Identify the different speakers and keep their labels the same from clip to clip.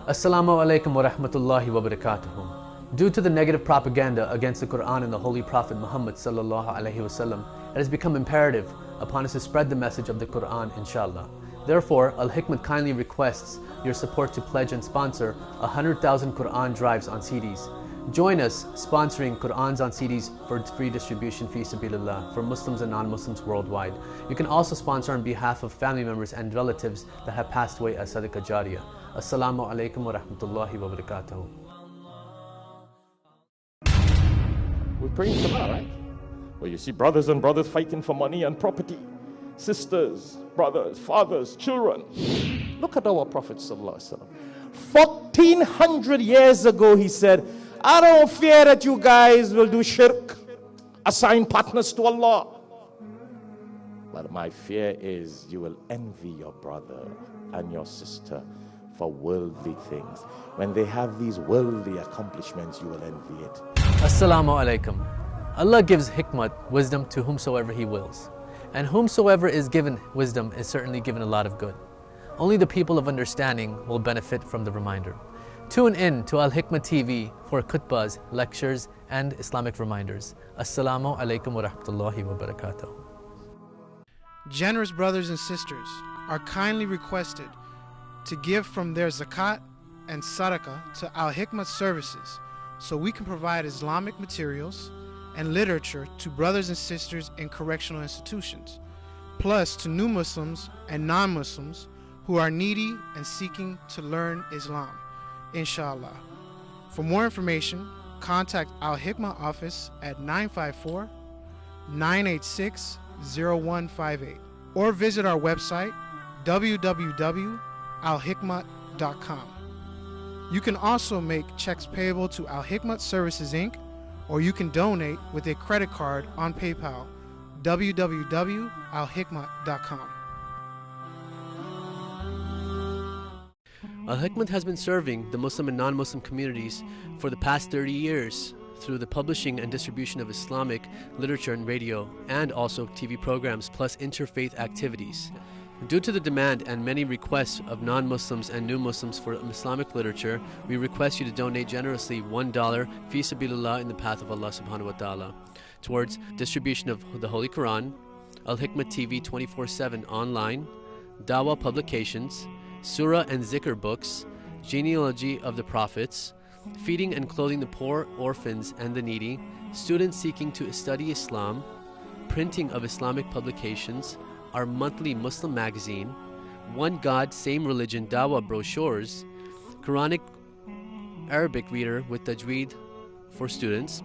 Speaker 1: Assalamu alaikum wa rahmatullahi wa barakatuhu. Due to the negative propaganda against the Quran and the Holy Prophet Muhammad sallallahu alaihi wasallam, it has become imperative upon us to spread the message of the Quran, inshallah. Therefore, Al-Hikmah kindly requests your support to pledge and sponsor 100,000 Quran drives on CDs. Join us sponsoring Qur'ans on CDs for free distribution fi sabilillah for Muslims and non-Muslims worldwide. You can also sponsor on behalf of family members and relatives that have passed away as Sadaqah Jariyah. Assalamu alaikum wa rahmatullahi wa barakatuhu.
Speaker 2: We're praying Hikmah, right? Well, you see brothers and brothers fighting for money and property. Sisters, brothers, fathers, children. Look at our Prophet sallallahu alaihi wasallam. 1400 years ago he said, I don't fear that you guys will do shirk, assign partners to Allah. But my fear is you will envy your brother and your sister for worldly things. When they have these worldly accomplishments, you will envy it.
Speaker 1: Assalamu alaikum. Allah gives hikmah, wisdom, to whomsoever He wills. And whomsoever is given wisdom is certainly given a lot of good. Only the people of understanding will benefit from the reminder. Tune in to Al-Hikmah TV for khutbahs, lectures, and Islamic reminders. Assalamu alaikum wa rahmatullahi wa barakatuh.
Speaker 3: Generous brothers and sisters are kindly requested to give from their zakat and sadaqah to Al-Hikmah services so we can provide Islamic materials and literature to brothers and sisters in correctional institutions, plus to new Muslims and non-Muslims who are needy and seeking to learn Islam, inshallah. For more information, contact Al-Hikmah office at 954-986-0158 or visit our website www.alhikmah.com. You can also make checks payable to Al-Hikmah Services Inc., or you can donate with a credit card on PayPal, www.alhikmah.com.
Speaker 1: Al-Hikmah has been serving the Muslim and non-Muslim communities for the past 30 years through the publishing and distribution of Islamic literature and radio, and also TV programs, plus interfaith activities. Due to the demand and many requests of non-Muslims and new Muslims for Islamic literature, we request you to donate generously $1 fi sabilillah in the path of Allah subhanahu wa ta'ala towards distribution of the Holy Quran, Al-Hikmah TV 24/7 online, Dawah publications, Surah and Zikr books, genealogy of the prophets, feeding and clothing the poor, orphans, and the needy, students seeking to study Islam, printing of Islamic publications, our monthly Muslim magazine, One God, Same Religion Dawah brochures, Quranic Arabic reader with Tajweed for students.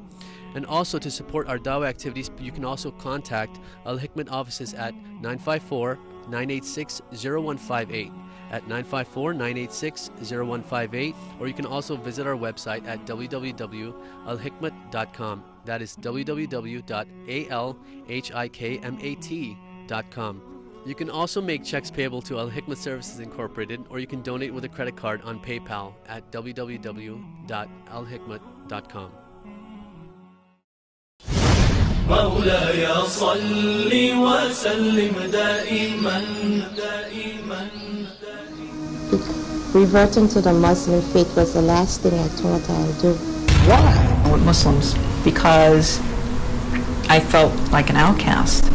Speaker 1: And also to support our Dawah activities, you can also contact Al-Hikmah offices at 954-986-0158 at 954-986-0158, or you can also visit our website at www.alhikmat.com. That is www.alhikmat.com. You can also make checks payable to Al-Hikmah Services Incorporated, or you can donate with a credit card on PayPal at www.alhikmat.com.
Speaker 4: مولاي صل وسلم دائما
Speaker 5: Reverting to the Muslim faith was the last thing I thought I would do.
Speaker 6: Why? With Muslims, because I felt like an outcast.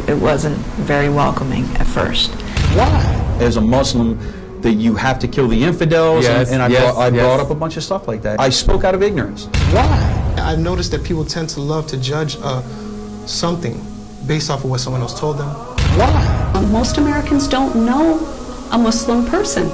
Speaker 6: It wasn't very welcoming at first.
Speaker 7: Why? As a Muslim, that you have to kill the infidels, and I brought up a bunch of stuff like that. I spoke out of ignorance.
Speaker 3: Why? I've noticed that people tend to love to judge something based off of what someone else told them.
Speaker 7: Why?
Speaker 8: Most Americans don't know a Muslim person.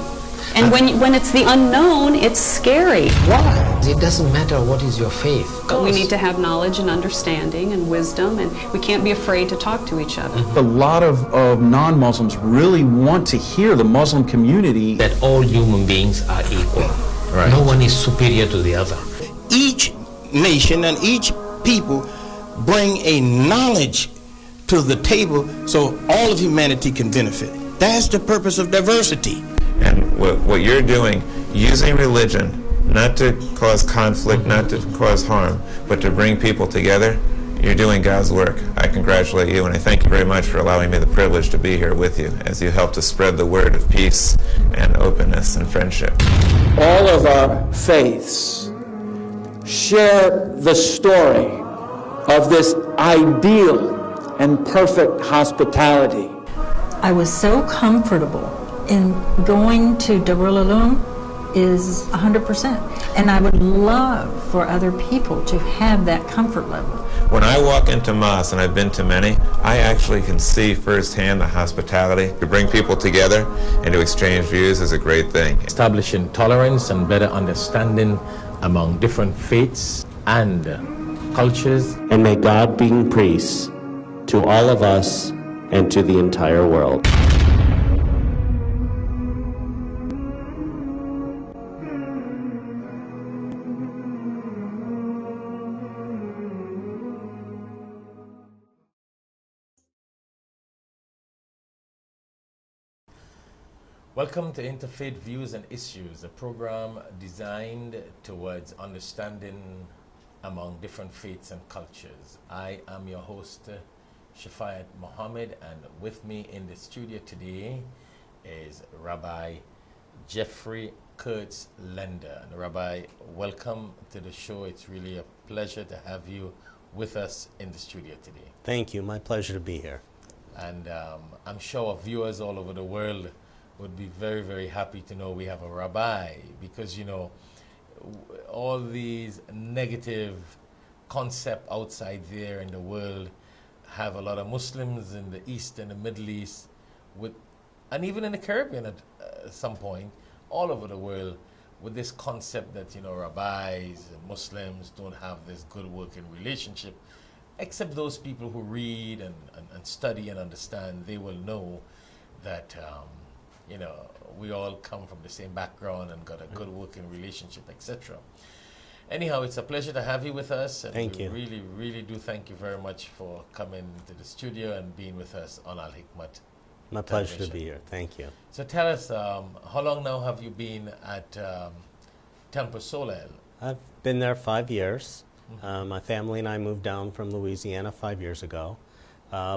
Speaker 8: And when it's the unknown, it's scary.
Speaker 9: Why? It doesn't matter what is your faith.
Speaker 8: But we need to have knowledge and understanding and wisdom, and we can't be afraid to talk to each other.
Speaker 7: A lot of non-Muslims really want to hear the Muslim community
Speaker 9: that all human beings are equal. Right. No one is superior to the other.
Speaker 10: Each nation and each people bring a knowledge to the table so all of humanity can benefit. That's the purpose of diversity.
Speaker 11: And what you're doing, using religion not to cause conflict, not to cause harm, but to bring people together, you're doing God's work. I congratulate you, and I thank you very much for allowing me the privilege to be here with you as you help to spread the word of peace and openness and friendship.
Speaker 12: All of our faiths share the story of this ideal and perfect hospitality.
Speaker 6: I was so comfortable in going to Darul Uloom is 100%. And I would love for other people to have that comfort level.
Speaker 11: When I walk into mosques, and I've been to many, I actually can see firsthand the hospitality. To bring people together and to exchange views is a great thing.
Speaker 13: Establishing tolerance and better understanding among different faiths and cultures.
Speaker 14: And may God bring peace to all of us and to the entire world.
Speaker 13: Welcome to Interfaith Views and Issues, a program designed towards understanding among different faiths and cultures. I am your host, Shafayat Muhammad, and with me in the studio today is Rabbi Jeffrey KURTZ Lender. And Rabbi, welcome to the show. It's really a pleasure to have you with us in the studio today.
Speaker 14: Thank you. My pleasure to be here.
Speaker 13: And I'm sure our viewers all over the world would be very, very happy to know we have a rabbi, because, you know, all these negative concepts outside there in the world have a lot of Muslims in the East and the Middle East, and even in the Caribbean at some point, all over the world, with this concept that, you know, rabbis and Muslims don't have this good working relationship, except those people who read and study and understand. They will know that you know, we all come from the same background and got a good working relationship, etc. Anyhow, it's a pleasure to have you with us. And
Speaker 14: thank you.
Speaker 13: Really, really do thank you very much for coming to the studio and being with us on Al Hikmah.
Speaker 14: My pleasure to be here. Thank you.
Speaker 13: So tell us, how long now have you been at Temple Solel?
Speaker 14: I've been there 5 years. My family and I moved down from Louisiana 5 years ago.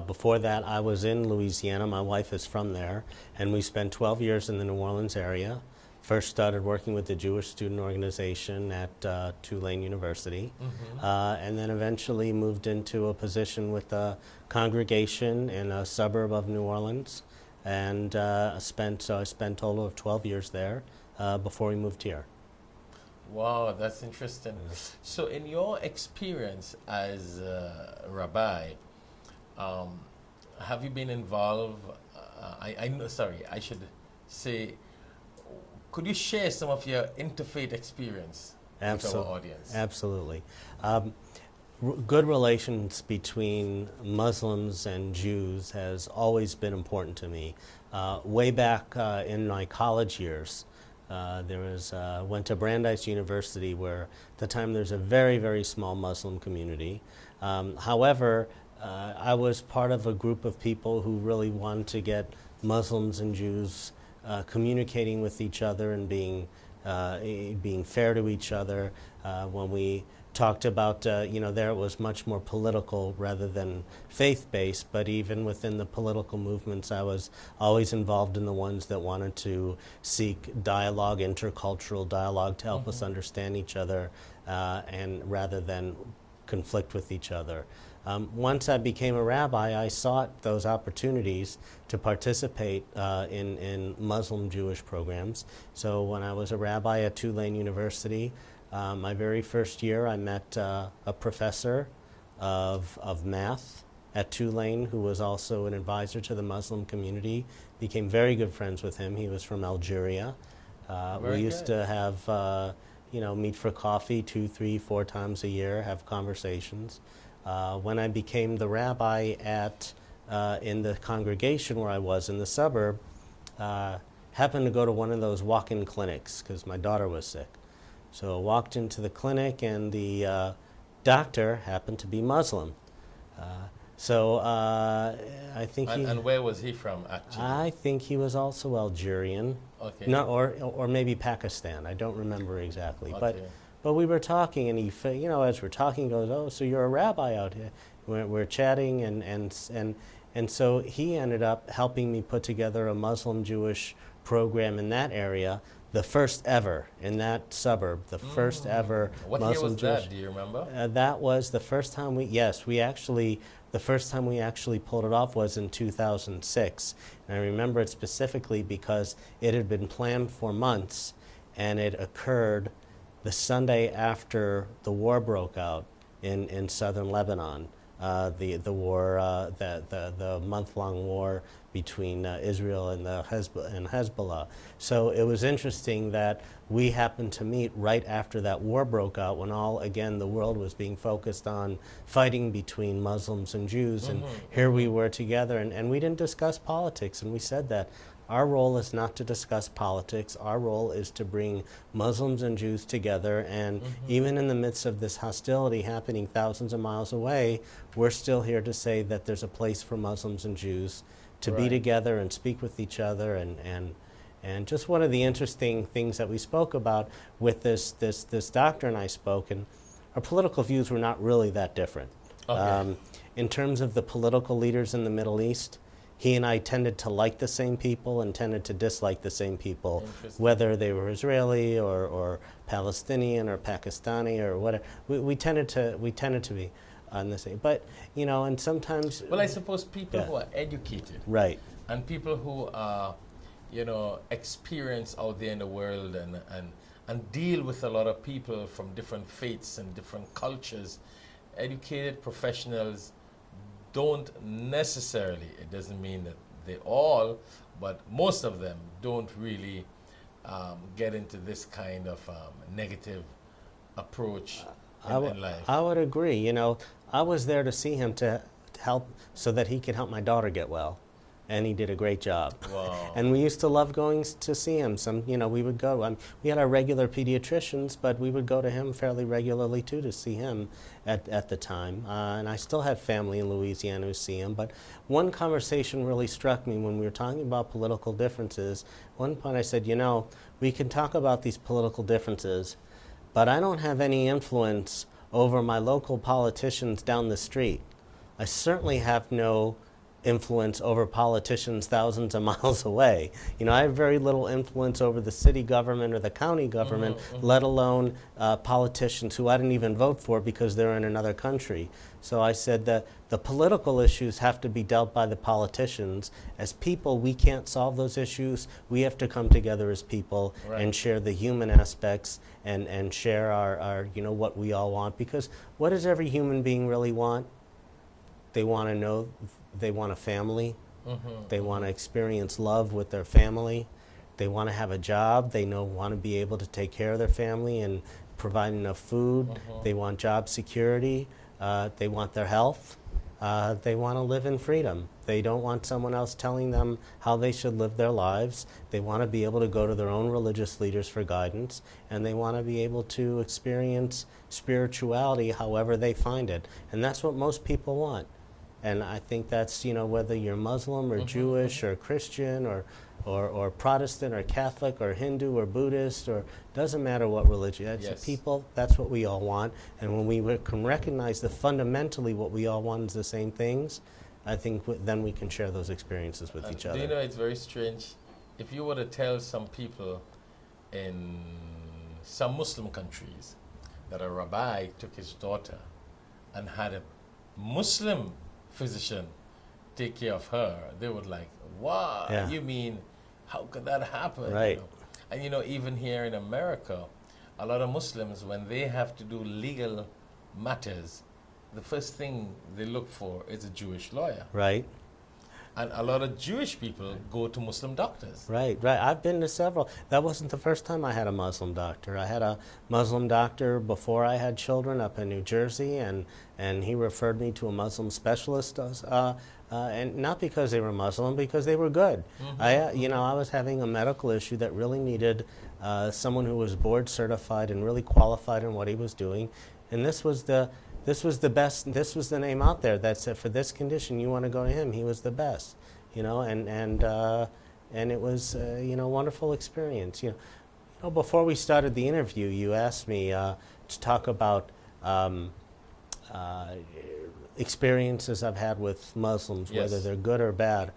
Speaker 14: Before that, I was in Louisiana. My wife is from there, and we spent 12 years in the New Orleans area. First started working with the Jewish Student Organization at Tulane University, and then eventually moved into a position with a congregation in a suburb of New Orleans, and I spent a total of 12 years there before we moved here.
Speaker 13: Wow, that's interesting. So in your experience as a rabbi, have you been involved? I should say, could you share some of your interfaith experience with our audience?
Speaker 14: Absolutely. Good relations between Muslims and Jews has always been important to me. Way back in my college years, went to Brandeis University, where at the time there's a very, very small Muslim community. However, I was part of a group of people who really wanted to get Muslims and Jews communicating with each other and being fair to each other. When we talked about, there it was much more political rather than faith-based, but even within the political movements, I was always involved in the ones that wanted to seek dialogue, intercultural dialogue, to help us understand each other, and rather than conflict with each other. Once I became a rabbi, I sought those opportunities to participate in Muslim-Jewish programs. So when I was a rabbi at Tulane University, my very first year, I met a professor of math at Tulane who was also an advisor to the Muslim community. Became very good friends with him. He was from Algeria. We used to have, meet for coffee 2, 3, 4 times a year, have conversations. When I became the rabbi in the congregation where I was in the suburb, happened to go to one of those walk-in clinics because my daughter was sick. So I walked into the clinic and the doctor happened to be Muslim. I think
Speaker 13: And where was he from, actually?
Speaker 14: I think he was also Algerian.
Speaker 13: Okay.
Speaker 14: No, or maybe Pakistan. I don't remember exactly.
Speaker 13: Okay.
Speaker 14: But we were talking, and he, as we're talking, he goes, "Oh, so you're a rabbi out here?" We're chatting, and so he ended up helping me put together a Muslim-Jewish program in that area, the first ever in that suburb, the first ever
Speaker 13: What year was that? Do you remember?
Speaker 14: That was the first time the first time we actually pulled it off was in 2006. And I remember it specifically because it had been planned for months, and it occurred the Sunday after the war broke out in southern Lebanon. The war, the month-long war between Israel and Hezbollah. So it was interesting that we happened to meet right after that war broke out, when the world was being focused on fighting between Muslims and Jews, and here we were together, and we didn't discuss politics, and we said that our role is not to discuss politics. Our role is to bring Muslims and Jews together, and even in the midst of this hostility happening thousands of miles away, we're still here to say that there's a place for Muslims and Jews to be together and speak with each other, and just one of the interesting things that we spoke about with this doctor and I spoke, and our political views were not really that different.
Speaker 13: Okay.
Speaker 14: In terms of the political leaders in the Middle East, he and I tended to like the same people and tended to dislike the same people, whether they were Israeli or Palestinian or Pakistani or whatever. We tended to be on the same. But and sometimes.
Speaker 13: Well, I suppose people who are educated,
Speaker 14: right,
Speaker 13: and people who are, experienced out there in the world and deal with a lot of people from different faiths and different cultures, educated professionals don't necessarily, it doesn't mean that they all, but most of them don't really get into this kind of negative approach in life.
Speaker 14: I would agree. I was there to see him to help so that he could help my daughter get well. And he did a great job.
Speaker 13: Wow.
Speaker 14: And we used to love going to see him. We would go. We had our regular pediatricians, but we would go to him fairly regularly too to see him at the time. And I still have family in Louisiana who see him. But one conversation really struck me when we were talking about political differences. One point I said, we can talk about these political differences, but I don't have any influence over my local politicians down the street. I certainly have no influence over politicians thousands of miles away. I have very little influence over the city government or the county government, let alone politicians who I didn't even vote for because they're in another country. So I said that the political issues have to be dealt by the politicians. As people, we can't solve those issues. We have to come together as people and share the human aspects and share our what we all want. Because what does every human being really want? They want to know, they want a family. They want to experience love with their family. They want to have a job. They want to be able to take care of their family and provide enough food. They want job security. They want their health. They want to live in freedom. They don't want someone else telling them how they should live their lives. They want to be able to go to their own religious leaders for guidance, and they want to be able to experience spirituality however they find it. And that's what most people want. And I think that's, whether you're Muslim or Jewish or Christian or Protestant or Catholic or Hindu or Buddhist, or doesn't matter what religion. That's people, that's what we all want. And when we can recognize that fundamentally what we all want is the same things, I think then we can share those experiences with each other.
Speaker 13: Do you know, it's very strange. If you were to tell some people in some Muslim countries that a rabbi took his daughter and had a Muslim physician take care of her, they would like, wow, you mean, how could that happen?
Speaker 14: Right.
Speaker 13: And even here in America, a lot of Muslims, when they have to do legal matters, the first thing they look for is a Jewish lawyer.
Speaker 14: Right.
Speaker 13: And a lot of Jewish people go to Muslim doctors.
Speaker 14: Right. I've been to several. That wasn't the first time I had a Muslim doctor. I had a Muslim doctor before I had children up in New Jersey, and he referred me to a Muslim specialist, and not because they were Muslim, because they were good.
Speaker 13: Mm-hmm.
Speaker 14: I was having a medical issue that really needed someone who was board certified and really qualified in what he was doing, and this was the best. This was the name out there that said, for this condition, you want to go to him. He was the best, and it was a wonderful experience. Before we started the interview, you asked me to talk about experiences I've had with Muslims,
Speaker 13: Yes.
Speaker 14: whether they're good or bad.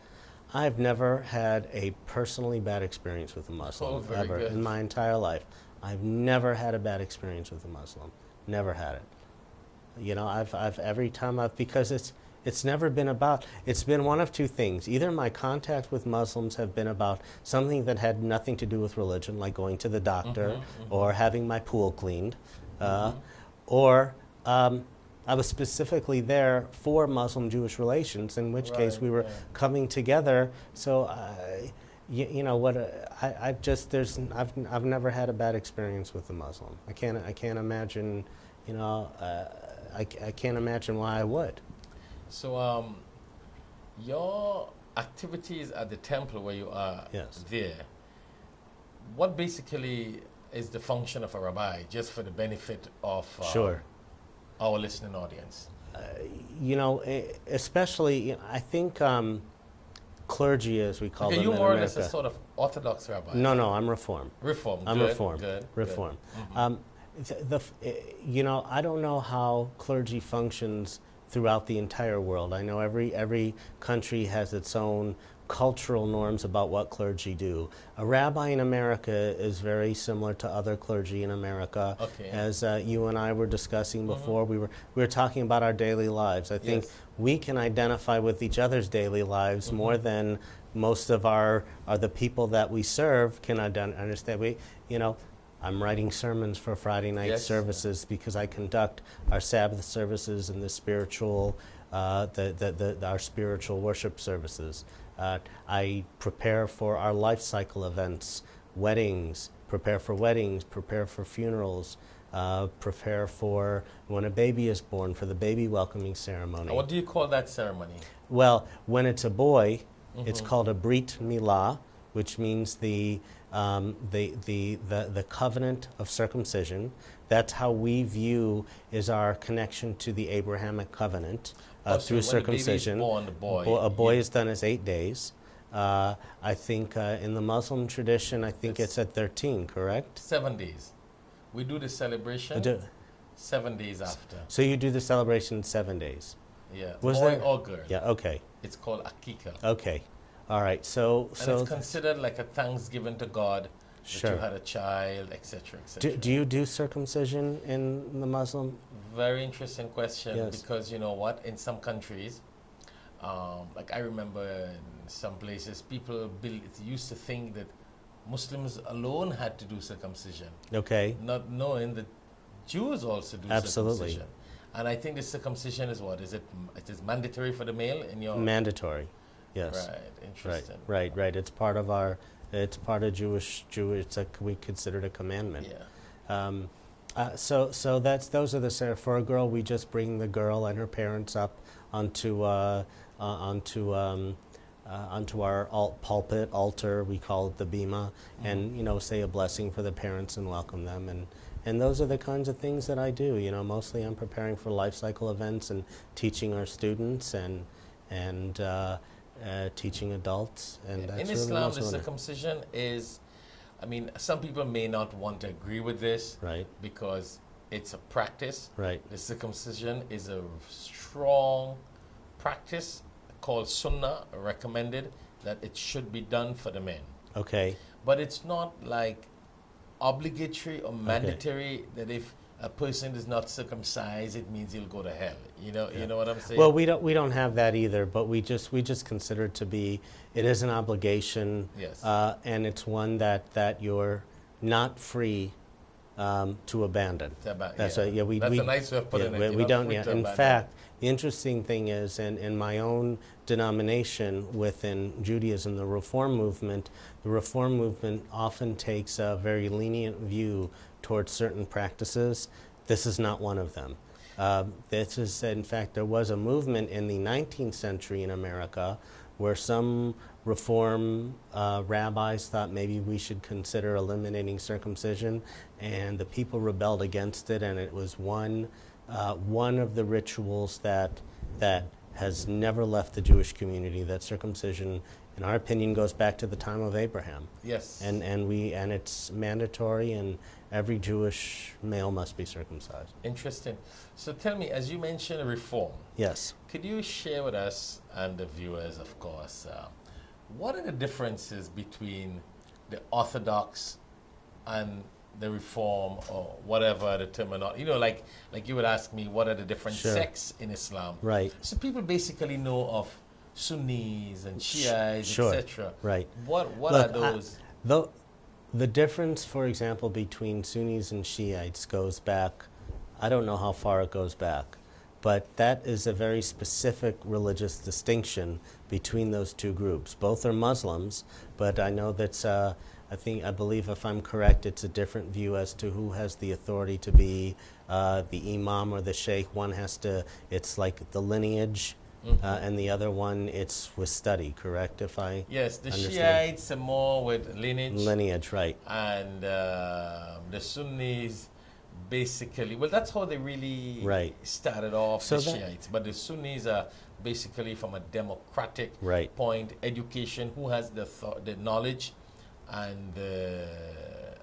Speaker 14: I've never had a personally bad experience with a Muslim ever in my entire life. I've never had a bad experience with a Muslim. Never had it. I've every time because it's never been about. It's been one of two things. Either my contact with Muslims have been about something that had nothing to do with religion, like going to the doctor or having my pool cleaned, or I was specifically there for Muslim-Jewish relations, in which case we were coming together. So, I've never had a bad experience with a Muslim. I can't imagine, I can't imagine why I would.
Speaker 13: So, your activities at the temple where you are there, what basically is the function of a rabbi, just for the benefit of our listening audience?
Speaker 14: Especially, I think clergy, as we call them in
Speaker 13: you more or
Speaker 14: America.
Speaker 13: less a sort of Orthodox rabbi?
Speaker 14: No, I'm Reform. I'm
Speaker 13: Good,
Speaker 14: Reform.
Speaker 13: Good.
Speaker 14: Reform.
Speaker 13: Mm-hmm.
Speaker 14: I don't know how clergy functions throughout the entire world. I know every country has its own cultural norms about what clergy do. A rabbi in America is very similar to other clergy in America.
Speaker 13: Okay.
Speaker 14: As you and I were discussing before, we were talking about our daily lives. I think we can identify with each other's daily lives more than most of the people that we serve can understand. I'm writing sermons for Friday night services because I conduct our Sabbath services and the spiritual, our spiritual worship services. I prepare for our life cycle events, weddings, prepare for funerals, prepare for when a baby is born, for the baby welcoming ceremony.
Speaker 13: And what do you call that ceremony?
Speaker 14: Well, when it's a boy, it's called a Brit Milah, which means the covenant of circumcision. That's how we view is our connection to the Abrahamic covenant through circumcision. A boy is done as 8 days. I think in the Muslim tradition, I think it's at 13, correct?
Speaker 13: 7 days. We do the celebration 7 days after.
Speaker 14: So you do the celebration 7 days?
Speaker 13: Yeah.
Speaker 14: Was
Speaker 13: boy
Speaker 14: there?
Speaker 13: or girl.
Speaker 14: Yeah, okay.
Speaker 13: It's called Akika.
Speaker 14: Okay. All right. So
Speaker 13: it's considered like a thanksgiving to God that you had a child, etc., etc.
Speaker 14: Do you do circumcision in the Muslim?
Speaker 13: Very interesting question, because you know what? In some countries, like I remember in some places, people used to think that Muslims alone had to do circumcision.
Speaker 14: Okay.
Speaker 13: Not knowing that Jews also do circumcision. And I think the circumcision is what? It is mandatory for the male in your...
Speaker 14: Mandatory, yes.
Speaker 13: Right, interesting.
Speaker 14: Right. It's part of Jewish, we consider it a commandment.
Speaker 13: Yeah.
Speaker 14: So those are the, for a girl, we just bring the girl and her parents up onto our pulpit, altar, we call it the bima, and say a blessing for the parents and welcome them, and those are the kinds of things that I do. Mostly I'm preparing for life cycle events and teaching our students and teaching adults, and that's
Speaker 13: in
Speaker 14: really
Speaker 13: Islam, the circumcision is, I mean, some people may not want to agree with this,
Speaker 14: right?
Speaker 13: Because it's a practice,
Speaker 14: right?
Speaker 13: The circumcision is a strong practice called sunnah, recommended that it should be done for the men.
Speaker 14: Okay.
Speaker 13: But it's not like obligatory or mandatory that if a person is not circumcised, it means he'll go to hell. You know what I'm saying?
Speaker 14: Well, we don't have that either, but we just consider it to be, it is an obligation,
Speaker 13: yes,
Speaker 14: and it's one that you're not free to abandon.
Speaker 13: That's a nice way of putting it.
Speaker 14: We don't. Yeah. In fact, the interesting thing is, in my own denomination within Judaism, the Reform movement often takes a very lenient view towards certain practices. This is not one of them. This is, in fact, there was a movement in the 19th century in America where some Reform rabbis thought maybe we should consider eliminating circumcision, and the people rebelled against it, and it was one of the rituals that has never left the Jewish community. That circumcision, in our opinion, goes back to the time of Abraham.
Speaker 13: Yes.
Speaker 14: And it's mandatory, and every Jewish male must be circumcised.
Speaker 13: Interesting. So tell me, as you mentioned reform.
Speaker 14: Yes.
Speaker 13: Could you share with us and the viewers, of course, what are the differences between the Orthodox and the Reform, or whatever the terminology, like you would ask me, what are the different sects in Islam?
Speaker 14: Right.
Speaker 13: So people basically know of Sunnis and Shiites, etc.
Speaker 14: Right.
Speaker 13: What are those?
Speaker 14: The difference, for example, between Sunnis and Shiites goes back, I don't know how far it goes back, but that is a very specific religious distinction between those two groups. Both are Muslims, but I know that's, I believe if I'm correct, it's a different view as to who has the authority to be the imam or the sheikh. One has to, it's like the lineage, and the other one, it's with study, correct?
Speaker 13: Yes, the Shiites are more with lineage.
Speaker 14: Lineage, right.
Speaker 13: And the Sunnis, basically, well, that's how they really started off, so the Shiites. But the Sunnis are basically from a democratic point, education, who has the knowledge and the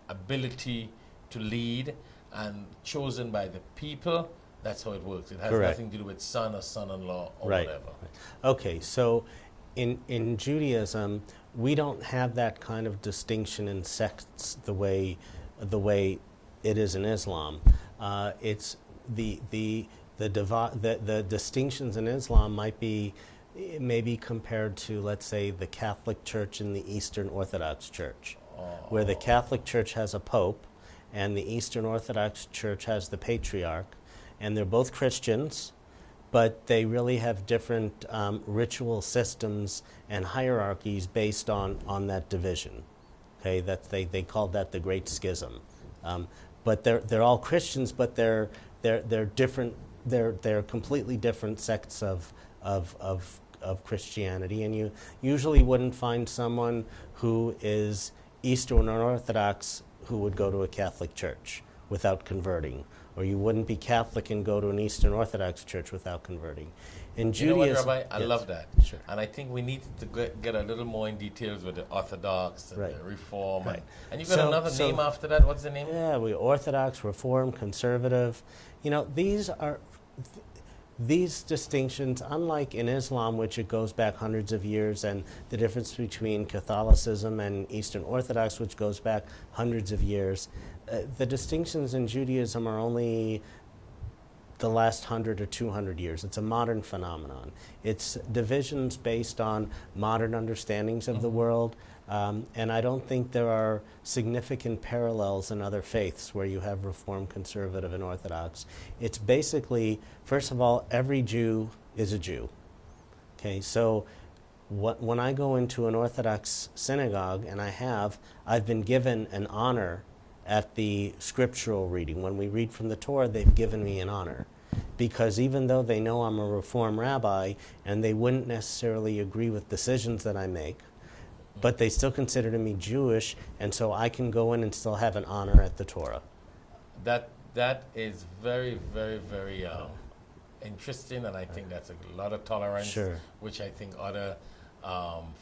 Speaker 13: ability to lead, and chosen by the people. That's how it works. It has nothing to do with son or son-in-law or whatever.
Speaker 14: Okay, so in Judaism, we don't have that kind of distinction in sects the way it is in Islam. It's the distinctions in Islam might be maybe compared to, let's say, the Catholic Church and the Eastern Orthodox Church, where the Catholic Church has a pope and the Eastern Orthodox Church has the patriarch, and they're both Christians, but they really have different ritual systems and hierarchies based on that division. Okay, they called that the Great Schism. But they're all Christians, but they're different. They're completely different sects of Christianity, and you usually wouldn't find someone who is Eastern Orthodox who would go to a Catholic church without converting, or you wouldn't be Catholic and go to an Eastern Orthodox church without converting. In Judaism,
Speaker 13: you know what, Rabbi? I love that. Sure. And I think we need to get a little more in details with the Orthodox and the Reform. And you've got another name after that. What's the name?
Speaker 14: Yeah, we Orthodox, Reform, Conservative. These distinctions, unlike in Islam, which it goes back hundreds of years, and the difference between Catholicism and Eastern Orthodox, which goes back hundreds of years, the distinctions in Judaism are only the last 100 or 200 years. It's a modern phenomenon. It's divisions based on modern understandings of the world, and I don't think there are significant parallels in other faiths where you have Reform, Conservative, and Orthodox. It's basically, first of all, every Jew is a Jew. Okay, so when I go into an Orthodox synagogue, and I've been given an honor at the scriptural reading. When we read from the Torah, they've given me an honor, because even though they know I'm a Reform rabbi and they wouldn't necessarily agree with decisions that I make, but they still consider me Jewish, and so I can go in and still have an honor at the Torah.
Speaker 13: That is very, very, very interesting, and I think that's a lot of tolerance, which I think other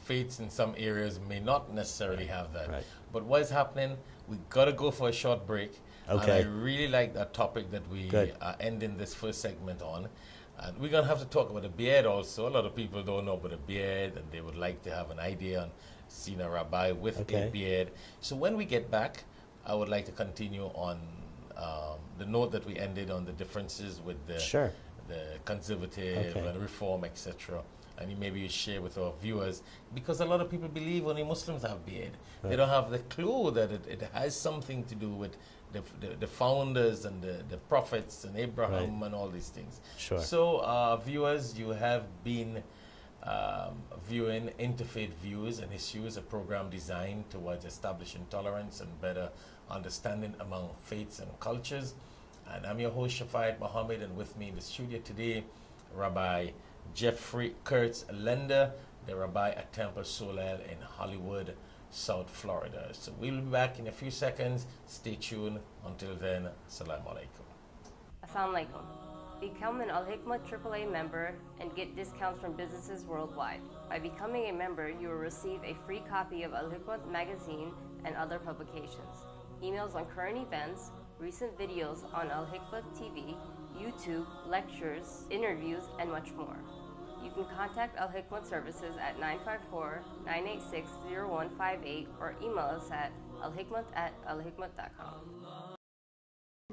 Speaker 13: faiths in some areas may not necessarily have that. But what is happening, we got to go for a short break.
Speaker 14: Okay.
Speaker 13: And I really like that topic that we are ending this first segment on. And we're going to have to talk about the beard also. A lot of people don't know about the beard, and they would like to have an idea on seeing a rabbi with a beard. So when we get back, I would like to continue on the note that we ended on the differences with the conservative and Reform, etc. And maybe you share with our viewers, because a lot of people believe only Muslims have beard. They don't have the clue that it has something to do with the founders and the prophets and Abraham and all these things.
Speaker 14: Sure.
Speaker 13: So, viewers, you have been viewing Interfaith Views and Issues, a program designed towards establishing tolerance and better understanding among faiths and cultures. And I'm your host, Shafayat Mohammed, and with me in the studio today, Rabbi Jeffrey KURTZ Lender, the Rabbi at Temple Solel in Hollywood, South Florida. So we'll be back in a few seconds. Stay tuned. Until then, Assalamu alaikum.
Speaker 15: Assalamu alaikum. Become an Al-Hikmah AAA member and get discounts from businesses worldwide. By becoming a member, you will receive a free copy of Al-Hikmah magazine and other publications, emails on current events, recent videos on Al-Hikmah TV, YouTube, lectures, interviews, and much more. You can contact Al-Hikmah Services at 954-986-0158 or email us at alhikmah@alhikmah.com.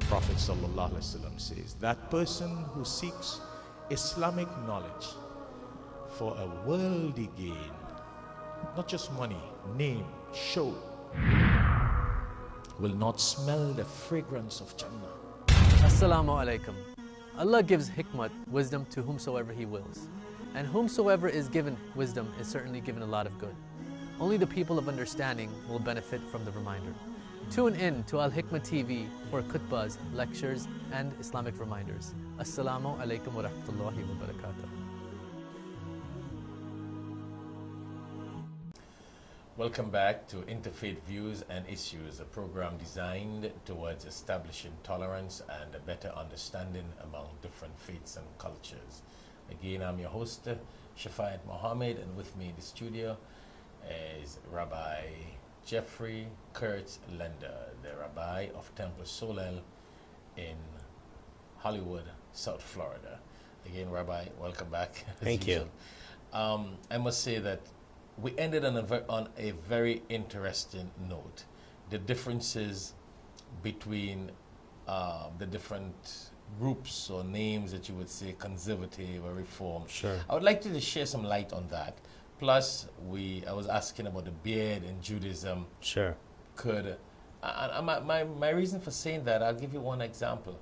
Speaker 2: Prophet sallallahu alaihi wasallam says that person who seeks Islamic knowledge for a worldly gain, not just money, name, show, will not smell the fragrance of Jannah.
Speaker 1: Assalamu alaikum. Allah gives hikmah, wisdom, to whomsoever He wills. And whomsoever is given wisdom is certainly given a lot of good. Only the people of understanding will benefit from the reminder. Tune in to Al-Hikmah TV for khutbahs, lectures, and Islamic reminders. Assalamu alaikum wa rahmatullahi wa barakatuh.
Speaker 13: Welcome back to Interfaith Views and Issues, a program designed towards establishing tolerance and a better understanding among different faiths and cultures. Again, I'm your host, Shafayat Mohammed, and with me in the studio is Rabbi Jeffrey KURTZ Lender, the Rabbi of Temple Solel in Hollywood, South Florida. Again, Rabbi, welcome back.
Speaker 14: Thank you.
Speaker 13: I must say that we ended on a very interesting note. The differences between the different groups or names that you would say conservative or reform.
Speaker 14: Sure.
Speaker 13: I would like to just share some light on that. Plus, I was asking about the beard in Judaism.
Speaker 14: Sure.
Speaker 13: My reason for saying that, I'll give you one example.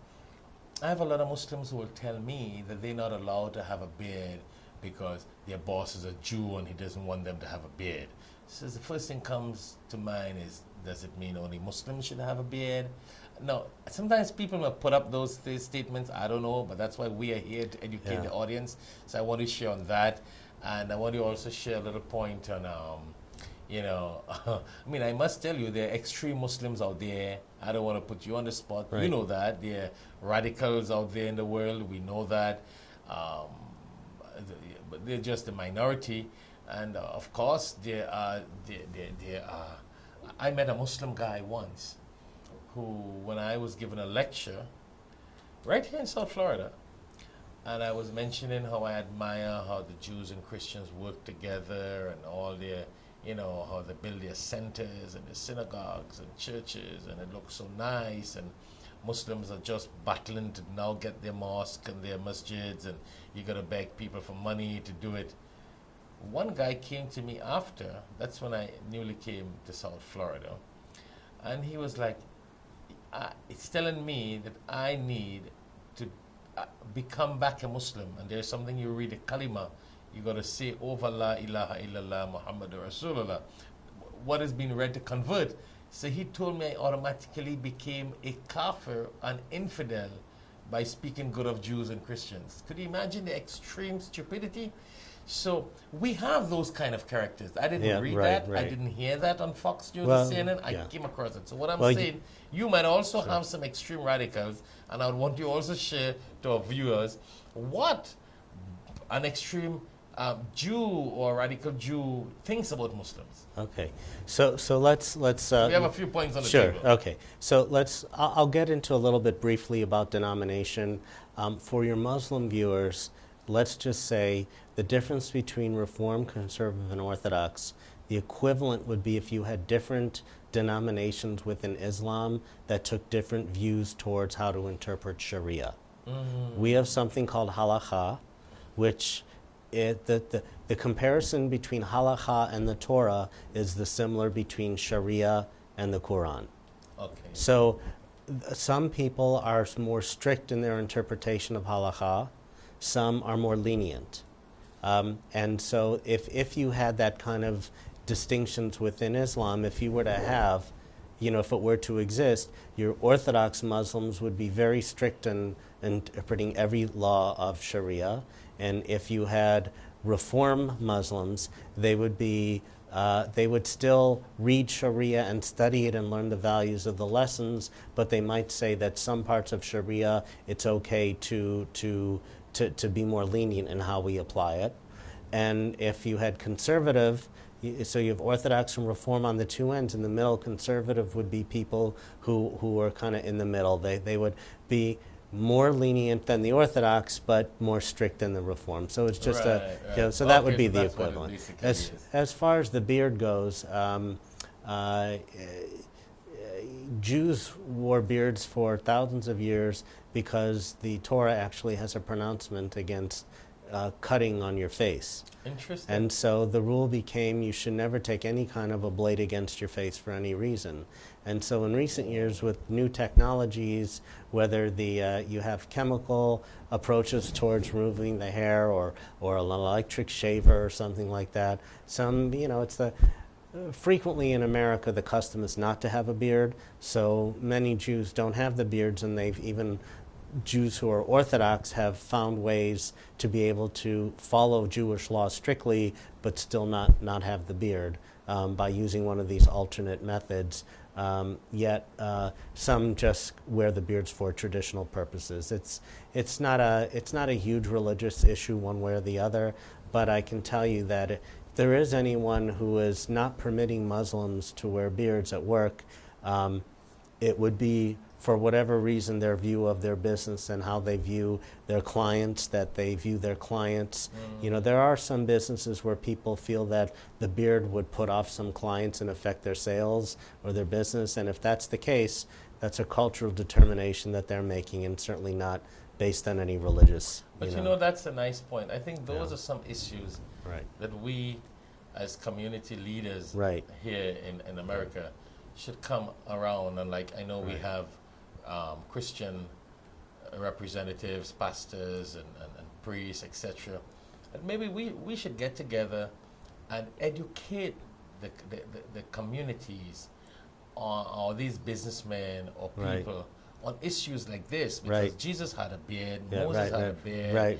Speaker 13: I have a lot of Muslims who will tell me that they're not allowed to have a beard because their boss is a Jew and he doesn't want them to have a beard. So the first thing comes to mind is, does it mean only Muslims should have a beard? No, sometimes people will put up those statements, I don't know, but that's why we are here to educate the audience. So I want to share on that. And I want to also share a little point on, I mean, I must tell you, there are extreme Muslims out there. I don't want to put you on the spot.
Speaker 14: Right.
Speaker 13: You know that. There are radicals out there in the world. We know that. But they're just a minority. And of course, I met a Muslim guy once who, when I was giving a lecture right here in South Florida, and I was mentioning how I admire how the Jews and Christians work together and all their, how they build their centers and their synagogues and churches, and it looks so nice, and Muslims are just battling to now get their mosque and their masjids, and you got to beg people for money to do it. One guy came to me after, that's when I newly came to South Florida, and he was like, it's telling me that I need to become back a Muslim, and there's something you read, a kalima, you got to say over la ilaha illallah Muhammadur Rasulullah, what is being read to convert. So he told me I automatically became a kafir, an infidel, by speaking good of Jews and Christians. Could you imagine the extreme stupidity? So we have those kind of characters. I didn't read that. I didn't hear that on Fox News or CNN. I came across it. So what I'm saying, you might also have some extreme radicals, and I would want you also share to our viewers what an extreme Jew or radical Jew thinks about Muslims.
Speaker 14: Okay, so let's. We
Speaker 13: have a few points on the table.
Speaker 14: Sure. Okay, so I'll get into a little bit briefly about denomination. For your Muslim viewers, let's just say the difference between Reform, Conservative, and Orthodox, the equivalent would be if you had different denominations within Islam that took different views towards how to interpret Sharia. We have something called halakha, which the comparison between halakha and the Torah is the similar between Sharia and the Quran.
Speaker 13: Okay.
Speaker 14: So Some people are more strict in their interpretation of halakha. Some are more lenient. And so if you had that kind of distinctions within Islam, if you were to have, if it were to exist, your Orthodox Muslims would be very strict in interpreting every law of Sharia. And if you had Reform Muslims, they would still read Sharia and study it and learn the values of the lessons, but they might say that some parts of Sharia, it's okay to be more lenient in how we apply it. And if you had conservative, so you have Orthodox and Reform on the two ends. In the middle, conservative would be people who are kind of in the middle. They would be more lenient than the Orthodox, but more strict than the Reform. So it's just so that would be the equivalent. As far as the beard goes, Jews wore beards for thousands of years because the Torah actually has a pronouncement against cutting on your face.
Speaker 13: Interesting.
Speaker 14: And so the rule became you should never take any kind of a blade against your face for any reason. And so in recent years with new technologies, whether you have chemical approaches towards removing the hair or an electric shaver or something like that, frequently in America the custom is not to have a beard, so many Jews don't have the beards, and Jews who are Orthodox have found ways to be able to follow Jewish law strictly but still not have the beard by using one of these alternate methods. Yet some just wear the beards for traditional purposes. It's not a huge religious issue one way or the other, but I can tell you that if there is anyone who is not permitting Muslims to wear beards at work, it would be for whatever reason their view of their business and how they view their clients, that they view their clients. There are some businesses where people feel that the beard would put off some clients and affect their sales or their business, and if that's the case, that's a cultural determination that they're making and certainly not based on any religious.
Speaker 13: But that's a nice point. I think those are some issues that we as community leaders here in America should come around, and I know we have Christian representatives, pastors, and priests, etc. And maybe we should get together and educate the communities or these businessmen or people on issues like this, because Jesus had a beard, Moses had a beard,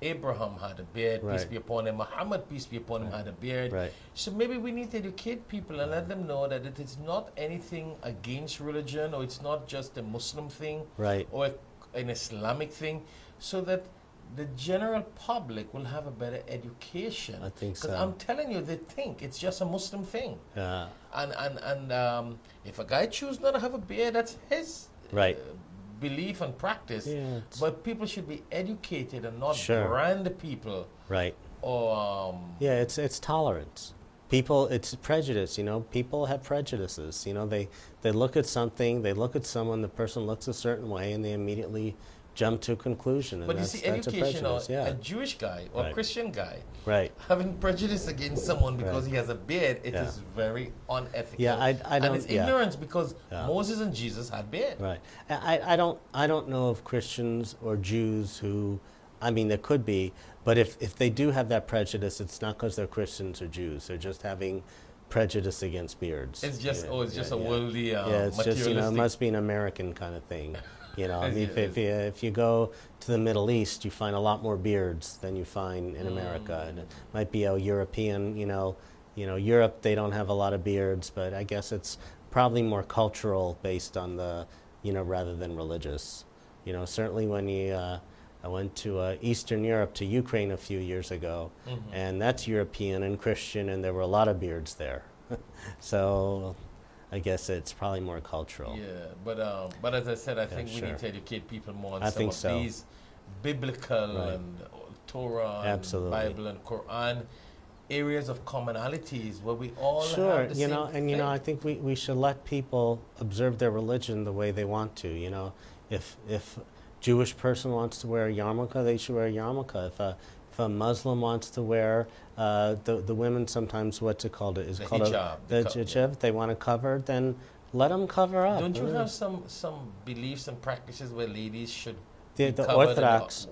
Speaker 13: Abraham had a beard, peace be upon him, Muhammad, peace be upon him, had a beard. So maybe we need to educate people and let them know that it is not anything against religion, or it's not just a Muslim thing or an Islamic thing, so that the general public will have a better education.
Speaker 14: I think so.
Speaker 13: Because I'm telling you, they think it's just a Muslim thing. And if a guy chooses not to have a beard, that's his belief and practice. But people should be educated and not brand the people. Or
Speaker 14: it's tolerance. People, it's prejudice. People have prejudices. They look at something, they look at someone, the person looks a certain way, and they immediately jump to a conclusion. And
Speaker 13: but you see, education, a Jewish guy or a Christian guy having prejudice against someone because he has a beard, it is very unethical. I don't. And it's ignorance, because Moses and Jesus had beard.
Speaker 14: I don't know of Christians or Jews who, there could be, but if they do have that prejudice, it's not because they're Christians or Jews. They're just having prejudice against beards.
Speaker 13: It's just a worldly,
Speaker 14: it's just it must be an American kind of thing. If you go to the Middle East, you find a lot more beards than you find in America. And it might be a European, Europe, they don't have a lot of beards, but I guess it's probably more cultural based on the, rather than religious. Certainly when I went to Eastern Europe, to Ukraine a few years ago, and that's European and Christian, and there were a lot of beards there. So I guess it's probably more cultural.
Speaker 13: Yeah, but as I said, I think we need to educate people more on some of these biblical and Torah and Bible and Quran areas of commonalities where we all have the same thing.
Speaker 14: I think we should let people observe their religion the way they want to. If Jewish person wants to wear a yarmulke, they should wear a yarmulke. If a Muslim wants to wear the women sometimes, what's it called? Is
Speaker 13: the
Speaker 14: called
Speaker 13: hijab.
Speaker 14: The hijab. They want to cover, then let them cover up.
Speaker 13: Don't you have some beliefs and practices where ladies should
Speaker 14: the
Speaker 13: be
Speaker 14: Orthodox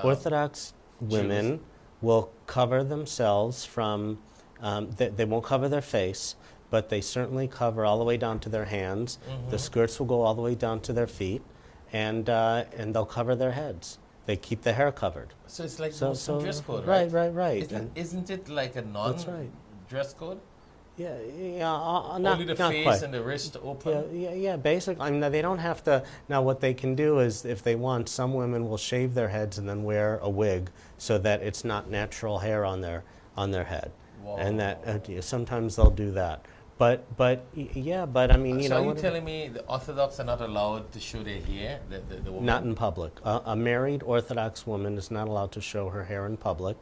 Speaker 14: Orthodox women
Speaker 13: Jews?
Speaker 14: Will cover themselves from, they won't cover their face, but they certainly cover all the way down to their hands. The skirts will go all the way down to their feet, and they'll cover their heads. They keep the hair covered.
Speaker 13: So it's like Muslim dress code,
Speaker 14: right?
Speaker 13: Right.
Speaker 14: Right.
Speaker 13: Isn't it like a non-dress code?
Speaker 14: Yeah,
Speaker 13: only the
Speaker 14: not
Speaker 13: face
Speaker 14: quite.
Speaker 13: And the wrist open.
Speaker 14: Yeah. Basically, I mean, they don't have to. Now, what they can do is, if they want, some women will shave their heads and then wear a wig so that it's not natural hair on their head.
Speaker 13: Wow.
Speaker 14: And that sometimes they'll do that. But I mean,
Speaker 13: so are you telling me the Orthodox are not allowed to show their hair? The woman?
Speaker 14: Not in public. A married Orthodox woman is not allowed to show her hair in public.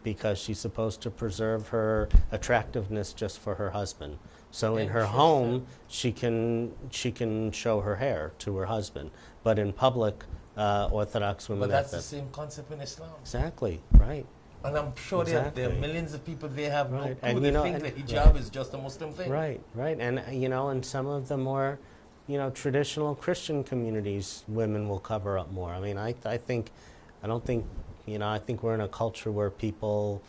Speaker 14: Because she's supposed to preserve her attractiveness just for her husband. So in her home, she can show her hair to her husband, but in public, Orthodox women.
Speaker 13: But that's the same concept in Islam.
Speaker 14: Exactly, right.
Speaker 13: And I'm sure there are millions of people they have no clue.
Speaker 14: And,
Speaker 13: they think that hijab is just a Muslim thing.
Speaker 14: Right. And in some of the more, traditional Christian communities, women will cover up more. I mean, I think we're in a culture where people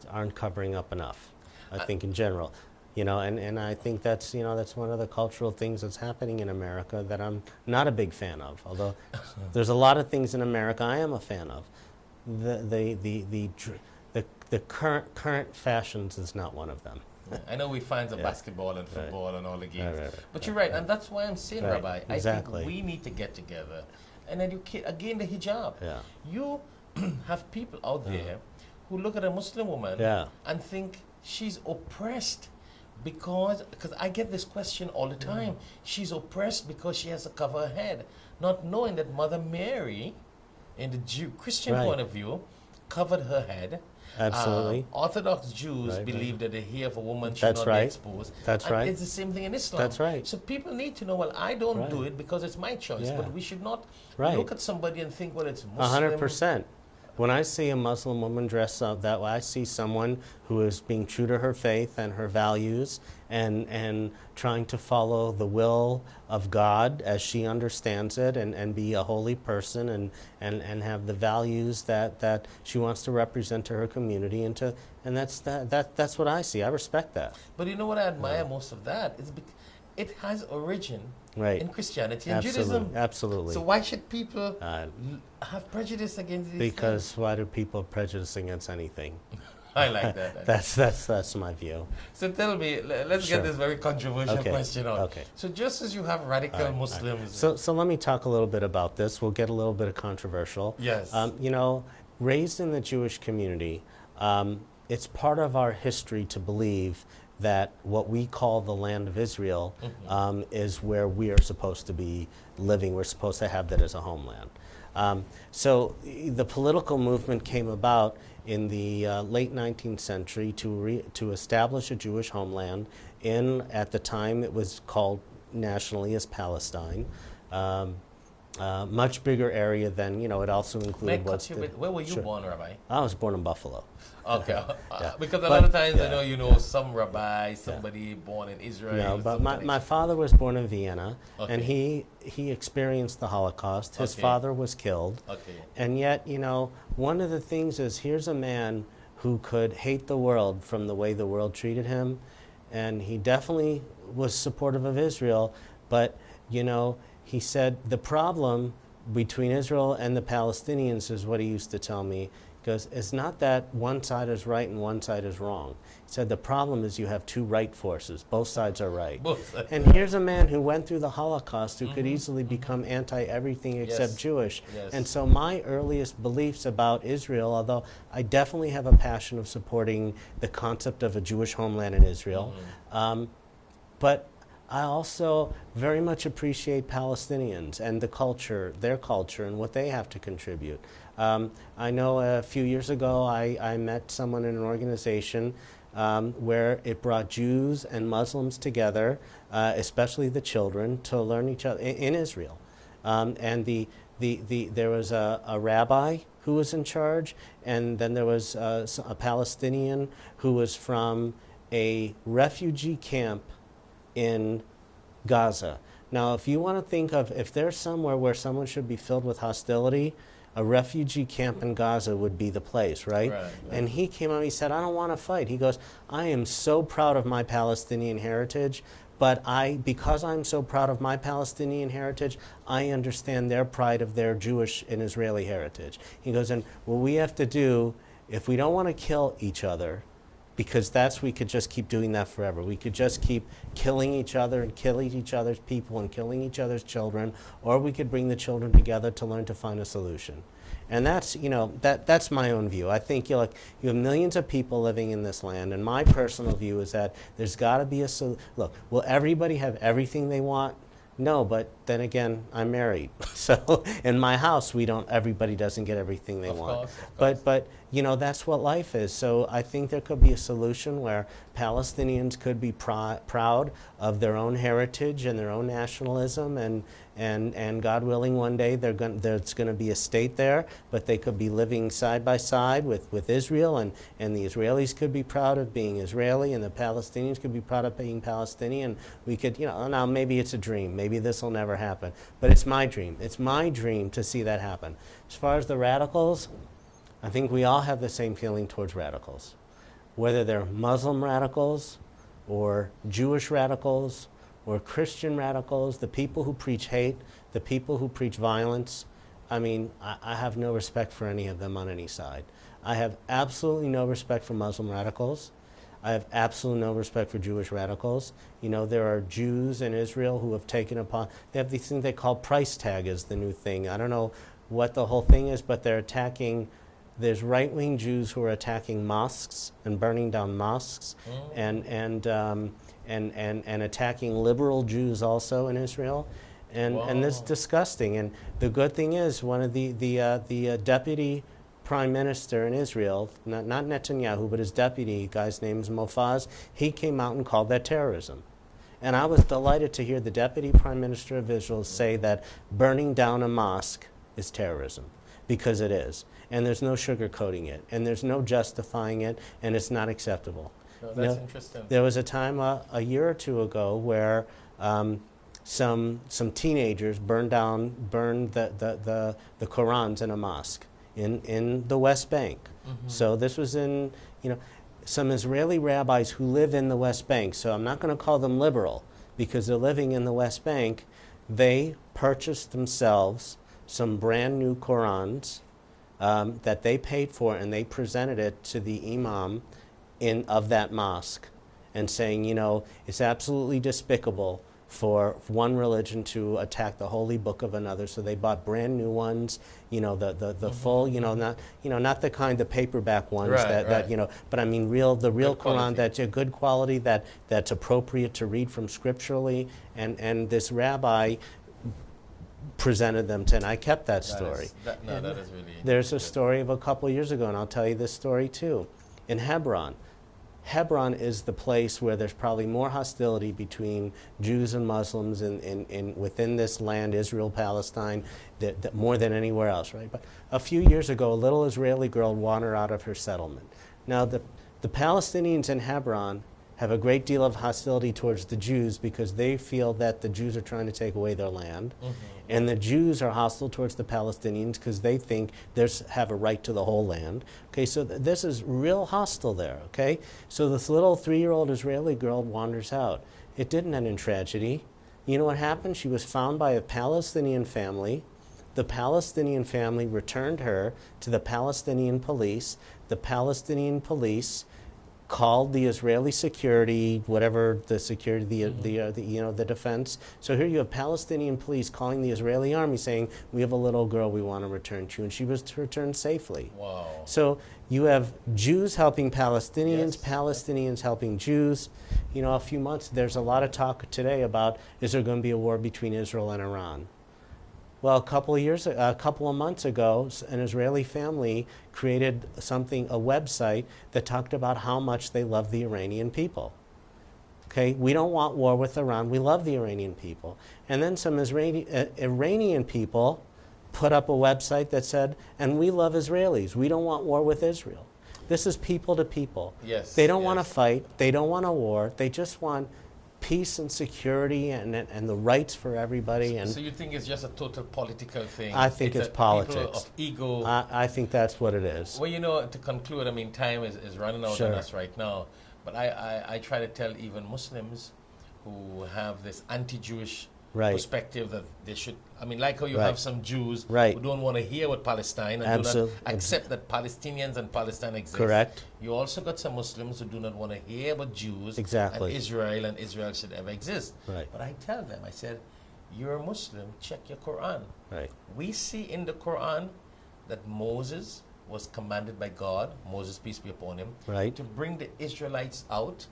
Speaker 14: aren't covering up enough. I think in general, and I think that's one of the cultural things that's happening in America that I'm not a big fan of. Although there's a lot of things in America I am a fan of. The current fashions is not one of them.
Speaker 13: I know we fans of basketball and football and all the games, but you're right, and that's why I'm saying, Rabbi,
Speaker 14: exactly.
Speaker 13: I think we need to get together and educate again the hijab. You have people out there who look at a Muslim woman and think she's oppressed because I get this question all the time. She's oppressed because she has to cover her head, not knowing that Mother Mary, in the Christian point of view, covered her head.
Speaker 14: Absolutely.
Speaker 13: Orthodox Jews believe that the hair of a woman should not be exposed.
Speaker 14: That's right.
Speaker 13: It's the same thing in Islam.
Speaker 14: That's right.
Speaker 13: So people need to know, well, I don't do it because it's my choice, but we should not look at somebody and think, well, it's Muslim.
Speaker 14: 100%. When I see a Muslim woman dress up that way, I see someone who is being true to her faith and her values and trying to follow the will of God as she understands it and be a holy person and have the values that she wants to represent to her community and that's what I see. I respect that.
Speaker 13: But you know what I admire most of that is it has origin in Christianity and Judaism.
Speaker 14: Absolutely.
Speaker 13: So why should people have prejudice against these
Speaker 14: Because
Speaker 13: things?
Speaker 14: Why do people prejudice against anything?
Speaker 13: I like that.
Speaker 14: That's my view.
Speaker 13: So tell me, let's get this very controversial question on.
Speaker 14: Okay.
Speaker 13: So just as you have radical Muslims...
Speaker 14: So let me talk a little bit about this. We'll get a little bit of controversial.
Speaker 13: Yes.
Speaker 14: Raised in the Jewish community, it's part of our history to believe that what we call the land of Israel is where we are supposed to be living. We're supposed to have that as a homeland. So the political movement came about in the late 19th century to establish a Jewish homeland at the time it was called nationally as Palestine. Much bigger area than, it also included
Speaker 13: where were you born, Rabbi?
Speaker 14: I was born in Buffalo.
Speaker 13: Okay, because a lot of times I know some rabbi, somebody born in Israel.
Speaker 14: No, but my father was born in Vienna, and he experienced the Holocaust. His father was killed, and yet, one of the things is here's a man who could hate the world from the way the world treated him, and he definitely was supportive of Israel, but, he said the problem between Israel and the Palestinians is what he used to tell me, because it's not that one side is right and one side is wrong. He said the problem is you have two right forces. Both sides are right. And here's a man who went through the Holocaust who could easily become anti-everything except Jewish. And so my earliest beliefs about Israel, although I definitely have a passion of supporting the concept of a Jewish homeland in Israel, but I also very much appreciate Palestinians and the culture, their culture, and what they have to contribute. I know a few years ago I met someone in an organization where it brought Jews and Muslims together, especially the children, to learn each other in Israel. And there was a rabbi who was in charge, and then there was a Palestinian who was from a refugee camp in Gaza. Now, if you want to think of, if there's somewhere where someone should be filled with hostility, a refugee camp in Gaza would be the place, right? And he came out, he said, I don't want to fight. He goes, I am so proud of my Palestinian heritage, but because I'm so proud of my Palestinian heritage, I understand their pride of their Jewish and Israeli heritage. He goes, and what we have to do, if we don't want to kill each other, because we could just keep doing that forever. We could just keep killing each other and killing each other's people and killing each other's children, or we could bring the children together to learn to find a solution. And that's, that's my own view. I think you have millions of people living in this land, and my personal view is that there's got to be a solution. Look, will everybody have everything they want? No, but then again, I'm married. So in my house, everybody doesn't get everything they want. But that's what life is. So I think there could be a solution where Palestinians could be proud of their own heritage and their own nationalism, and God willing, one day there's going to be a state there, but they could be living side by side with Israel, and the Israelis could be proud of being Israeli, and the Palestinians could be proud of being Palestinian. We could, now maybe it's a dream. Maybe this will never happen. But it's my dream. It's my dream to see that happen. As far as the radicals, I think we all have the same feeling towards radicals. Whether they're Muslim radicals or Jewish radicals or Christian radicals, the people who preach hate, the people who preach violence, I mean, I have no respect for any of them on any side. I have absolutely no respect for Muslim radicals. I have absolutely no respect for Jewish radicals. There are Jews in Israel who have taken upon, they have these things they call price tag as the new thing. I don't know what the whole thing is, but they're attacking, there's right-wing Jews who are attacking mosques and burning down mosques, and attacking liberal Jews also in Israel. And this is disgusting. And the good thing is, one of the deputy prime minister in Israel, not Netanyahu, but his deputy, guy's name is Mofaz, he came out and called that terrorism. And I was delighted to hear the deputy prime minister of Israel say that burning down a mosque is terrorism, because it is. And there's no sugarcoating it, and there's no justifying it, and it's not acceptable.
Speaker 13: No, that's interesting.
Speaker 14: There was a time a year or two ago where some teenagers burned the Qurans in a mosque in the West Bank. So this was in, some Israeli rabbis who live in the West Bank. So I'm not going to call them liberal because they're living in the West Bank. They purchased themselves some brand new Qurans that they paid for, and they presented it to the imam of that mosque, and saying, it's absolutely despicable for one religion to attack the holy book of another. So they bought brand new ones, the full, not the kind of paperback ones but I mean the real Quran that's a good quality, that's appropriate to read from scripturally, and this rabbi presented them to, and I kept that story.
Speaker 13: That is really
Speaker 14: There's a story of a couple of years ago, and I'll tell you this story too. In Hebron. Hebron is the place where there's probably more hostility between Jews and Muslims within this land, Israel, Palestine, more than anywhere else, right? But a few years ago, a little Israeli girl wandered out of her settlement. Now, the Palestinians in Hebron have a great deal of hostility towards the Jews because they feel that the Jews are trying to take away their land. And the Jews are hostile towards the Palestinians because they think they have a right to the whole land. Okay, so this is real hostile there, okay? So this little 3-year-old Israeli girl wanders out. It didn't end in tragedy. You know what happened? She was found by a Palestinian family. The Palestinian family returned her to the Palestinian police. The Palestinian police called the Israeli security, whatever the security, the defense. So here you have Palestinian police calling the Israeli army saying, we have a little girl we want to return to, and she was returned safely.
Speaker 13: Wow.
Speaker 14: So you have Jews helping Palestinians, Palestinians helping Jews. A few months, there's a lot of talk today about, is there going to be a war between Israel and Iran? Well, a couple of months ago, an Israeli family created a website that talked about how much they love the Iranian people. Okay, we don't want war with Iran. We love the Iranian people. And then some Iranian people put up a website that said, and we love Israelis. We don't want war with Israel. This is people to people.
Speaker 13: Yes.
Speaker 14: They don't want to fight. They don't want a war. They just want peace and security and the rights for everybody. And
Speaker 13: so you think it's just a total political thing?
Speaker 14: I think it's politics.
Speaker 13: People of ego.
Speaker 14: I think that's what it is.
Speaker 13: Well, you know, to conclude, I mean, time is running out on us right now. But I try to tell even Muslims who have this anti-Jewish perspective that they should, I mean, like how you have some Jews who don't want to hear what Palestine and do not accept that Palestinians and Palestine exist.
Speaker 14: Correct.
Speaker 13: You also got some Muslims who do not want to hear about Jews and Israel should ever exist.
Speaker 14: Right.
Speaker 13: But I tell them, I said, you're a Muslim, check your Quran.
Speaker 14: Right.
Speaker 13: We see in the Quran that Moses was commanded by God, Moses, peace be upon him, to bring the Israelites out,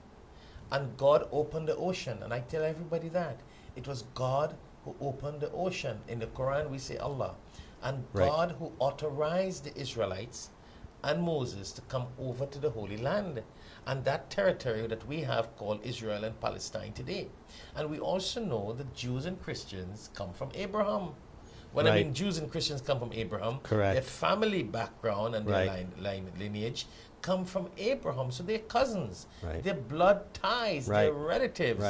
Speaker 13: and God opened the ocean. And I tell everybody that. It was God who opened the ocean. In the Quran we say Allah. And God who authorized the Israelites and Moses to come over to the Holy Land. And that territory that we have called Israel and Palestine today. And we also know that Jews and Christians come from Abraham. When I mean Jews and Christians come from Abraham, their family background and their lineage come from Abraham. So they're cousins. They're blood ties. They're relatives.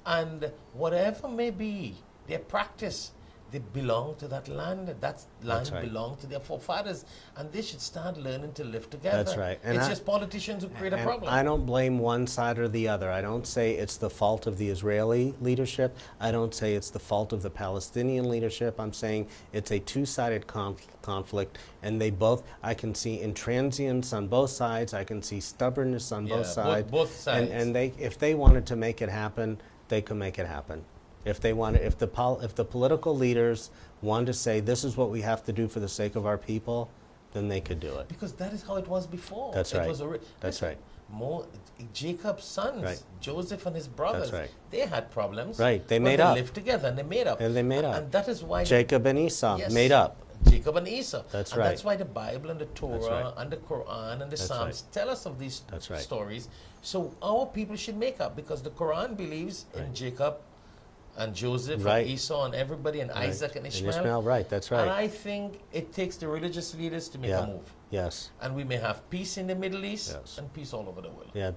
Speaker 13: And whatever may be their practice, they belong to that land. That land belonged to their forefathers. And they should start learning to live together.
Speaker 14: That's right. And
Speaker 13: it's just politicians who create a problem.
Speaker 14: I don't blame one side or the other. I don't say it's the fault of the Israeli leadership. I don't say it's the fault of the Palestinian leadership. I'm saying it's a two-sided conflict. And they both, I can see intransience on both sides. I can see stubbornness on both sides.
Speaker 13: Both sides.
Speaker 14: And they, if they wanted to make it happen, they could make it happen. If they wanted, if the political leaders wanted to say this is what we have to do for the sake of our people, then they could do it.
Speaker 13: Because that is how it was before.
Speaker 14: That's right. That's right.
Speaker 13: Jacob's sons, Joseph and his brothers, they had problems.
Speaker 14: Right. They made up.
Speaker 13: They lived together and they made up.
Speaker 14: And they made up.
Speaker 13: And that is why
Speaker 14: Jacob and Esau made up.
Speaker 13: Jacob and Esau.
Speaker 14: That's
Speaker 13: right. That's why the Bible and the Torah and the Quran and the
Speaker 14: That's
Speaker 13: Psalms tell us of these stories. So our people should make up, because the Quran believes in Jacob and Joseph and Esau and everybody and Isaac and Ishmael.
Speaker 14: That's right.
Speaker 13: And I think it takes the religious leaders to make a move.
Speaker 14: Yes.
Speaker 13: And we may have peace in the Middle East and peace all over the world.
Speaker 14: Yeah,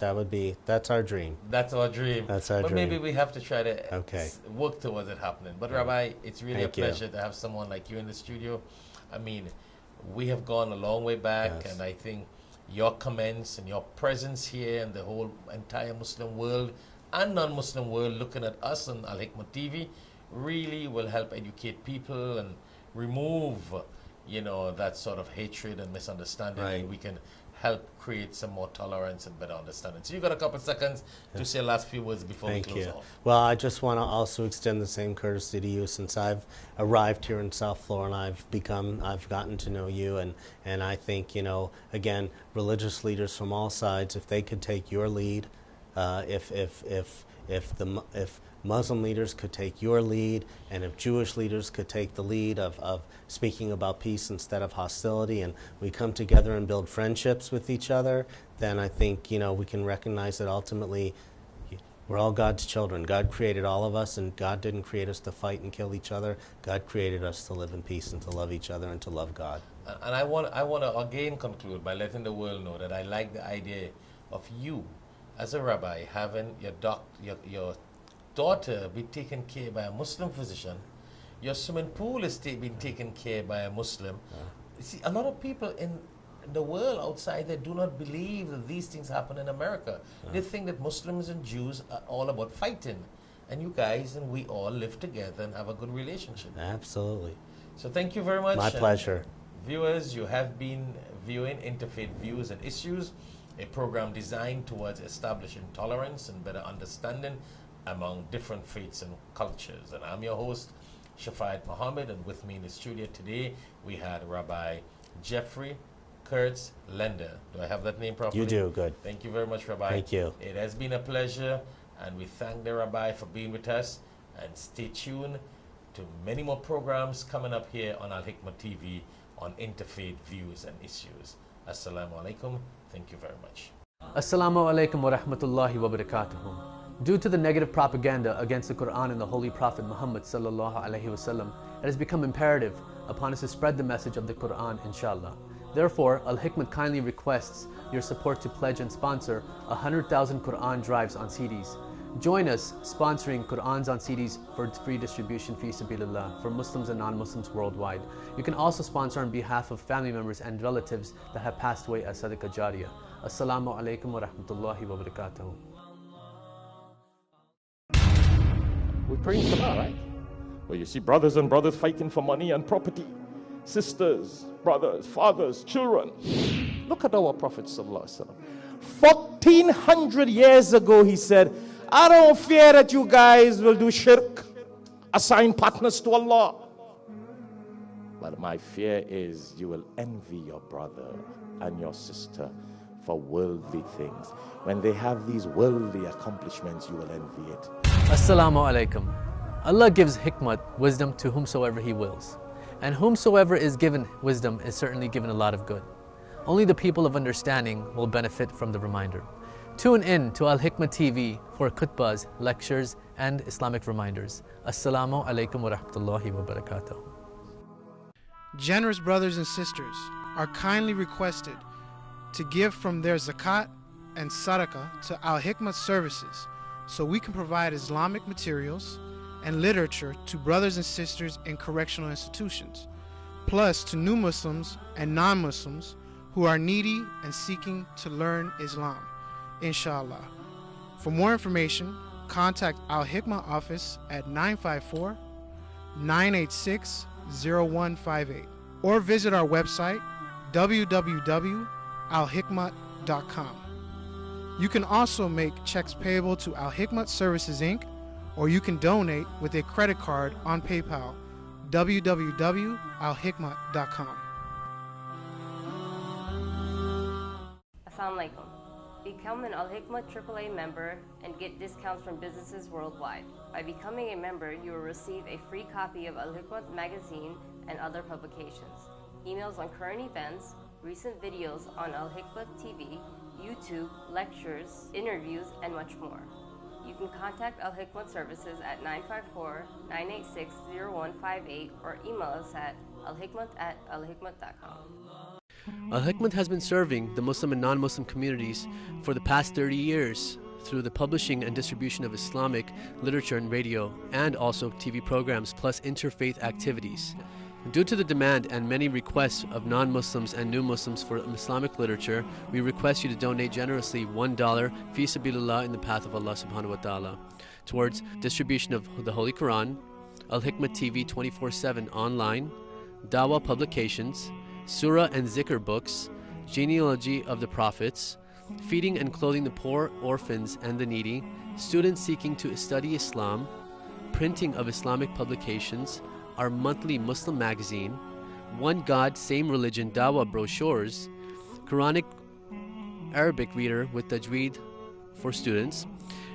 Speaker 14: that's our dream.
Speaker 13: That's our dream.
Speaker 14: That's our dream.
Speaker 13: But maybe we have to try to work towards it happening. But Rabbi, it's really a pleasure to have someone like you in the studio. I mean, we have gone a long way back, and I think your comments and your presence here and the whole entire Muslim world and non-Muslim world looking at us on Al-Hikmah TV really will help educate people and remove, you know, that sort of hatred and misunderstanding, and we can help create some more tolerance and better understanding. So you got a couple of seconds to say last few words before we close off.
Speaker 14: Well, I just want to also extend the same courtesy to you, since I've arrived here in South Florida and I've gotten to know you, and I think, you know, again, religious leaders from all sides, if they could take your lead, if Muslim leaders could take your lead, and if Jewish leaders could take the lead of speaking about peace instead of hostility, and we come together and build friendships with each other, then I think, you know, we can recognize that ultimately we're all God's children. God created all of us, and God didn't create us to fight and kill each other. God created us to live in peace and to love each other and to love God.
Speaker 13: And I want to again conclude by letting the world know that I like the idea of you as a rabbi having your daughter be taken care of by a Muslim physician. Your swimming pool is being taken care of by a Muslim. See, a lot of people in the world outside, they do not believe that these things happen in America. They think that Muslims and Jews are all about fighting. And you guys and we all live together and have a good relationship.
Speaker 14: Absolutely.
Speaker 13: So thank you very much.
Speaker 14: My pleasure.
Speaker 13: Viewers, you have been viewing Interfaith Views and Issues, a program designed towards establishing tolerance and better understanding among different faiths and cultures. And I'm your host, Shafayat Muhammad, and with me in the studio today, we had Rabbi Jeffrey KURTZ Lender. Do I have that name properly?
Speaker 14: You do, good.
Speaker 13: Thank you very much, Rabbi.
Speaker 14: Thank you.
Speaker 13: It has been a pleasure, and we thank the Rabbi for being with us, and stay tuned to many more programs coming up here on Al-Hikmah TV on Interfaith Views and Issues. Assalamu alaikum. Thank you very much.
Speaker 1: Assalamu alaikum wa rahmatullahi wa barakatuhu. Due to the negative propaganda against the Quran and the Holy Prophet Muhammad sallallahu alaihi wasallam, it has become imperative upon us to spread the message of the Quran, inshallah. Therefore, Al-Hikmah kindly requests your support to pledge and sponsor 100,000 Quran drives on CDs. Join us sponsoring Qur'ans on CDs for free distribution fi sabilillah for Muslims and non-Muslims worldwide. You can also sponsor on behalf of family members and relatives that have passed away as Sadaqah Jariyah. Assalamu alaikum wa rahmatullahi wa barakatuh.
Speaker 2: We're praying Hikmah, right? Well, you see brothers and brothers fighting for money and property. Sisters, brothers, fathers, children. Look at our Prophet ﷺ. 1400 years ago he said, I don't fear that you guys will do shirk, assign partners to Allah. But my fear is you will envy your brother and your sister for worldly things. When they have these worldly accomplishments, you will envy it.
Speaker 1: Assalamu alaikum. Allah gives hikmah, wisdom, to whomsoever He wills. And whomsoever is given wisdom is certainly given a lot of good. Only the people of understanding will benefit from the reminder. Tune in to Al-Hikmah TV for khutbahs, lectures, and Islamic reminders. Assalamu alaikum wa rahmatullahi wa barakatuh.
Speaker 3: Generous brothers and sisters are kindly requested to give from their zakat and sadaqah to Al-Hikmah services so we can provide Islamic materials and literature to brothers and sisters in correctional institutions, plus to new Muslims and non-Muslims who are needy and seeking to learn Islam, inshallah. For more information, contact Al-Hikmah office at 954-986-0158 or visit our website www.alhikmah.com. You can also make checks payable to Al-Hikmah Services Inc., or you can donate with a credit card on PayPal, www.alhikmah.com.
Speaker 15: Assalamu alaikum. Become an Al-Hikmah AAA member and get discounts from businesses worldwide. By becoming a member, you will receive a free copy of Al-Hikmah magazine and other publications, emails on current events, recent videos on Al-Hikmah TV, YouTube, lectures, interviews, and much more. You can contact Al-Hikmah Services at 954-986-0158 or email us at alhikmah@alhikmah.com.
Speaker 1: Al-Hikmah has been serving the Muslim and non-Muslim communities for the past 30 years through the publishing and distribution of Islamic literature and radio, and also TV programs plus interfaith activities. Due to the demand and many requests of non-Muslims and new Muslims for Islamic literature, we request you to donate generously $1 fi sabilillah in the path of Allah subhanahu wa ta'ala towards distribution of the Holy Quran, Al-Hikmah TV 24/7 online, Dawah publications, Surah and Zikr books, genealogy of the prophets, feeding and clothing the poor, orphans, and the needy, students seeking to study Islam, printing of Islamic publications, our monthly Muslim magazine, One God, Same Religion Dawah brochures, Quranic Arabic reader with Tajweed for students,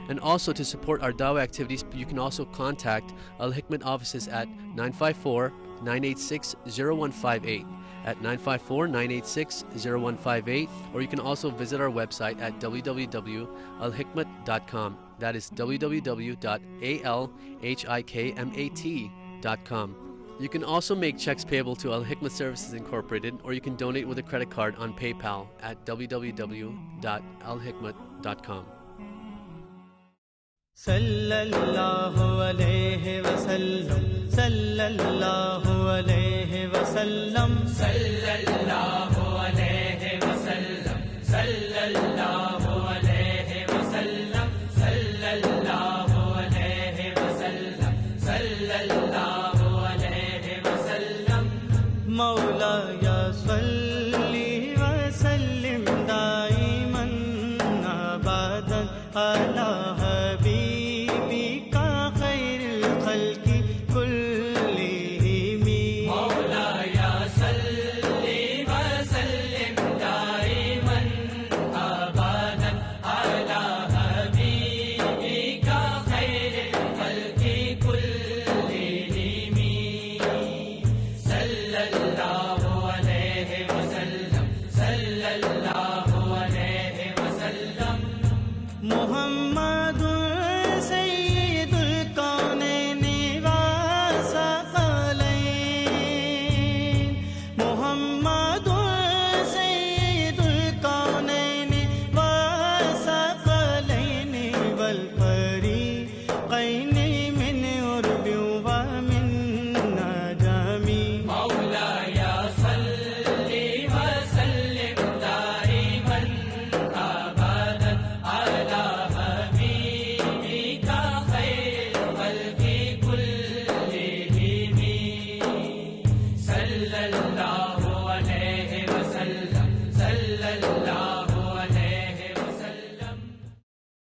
Speaker 1: and also to support our Dawah activities, you can also contact Al-Hikmah offices at 954-986-0158 at 954-986-0158, or you can also visit our website at www.alhikmat.com. That is www.alhikmat.com. You can also make checks payable to Al-Hikmah Services Incorporated, or you can donate with a credit card on PayPal at www.alhikmat.com.
Speaker 4: Sallallahu alayhi wa sallam, sallallahu alayhi wa sallam, sallallahu alayhi wa sallam, sallallahu alayhi wa sallam, sallallahu alayhi wa sallam, sallallahu alayhi wa sallam. Mawla ya salli wa sallim daiman abadan ala sallallahu alayhi wa sallam, sallallahu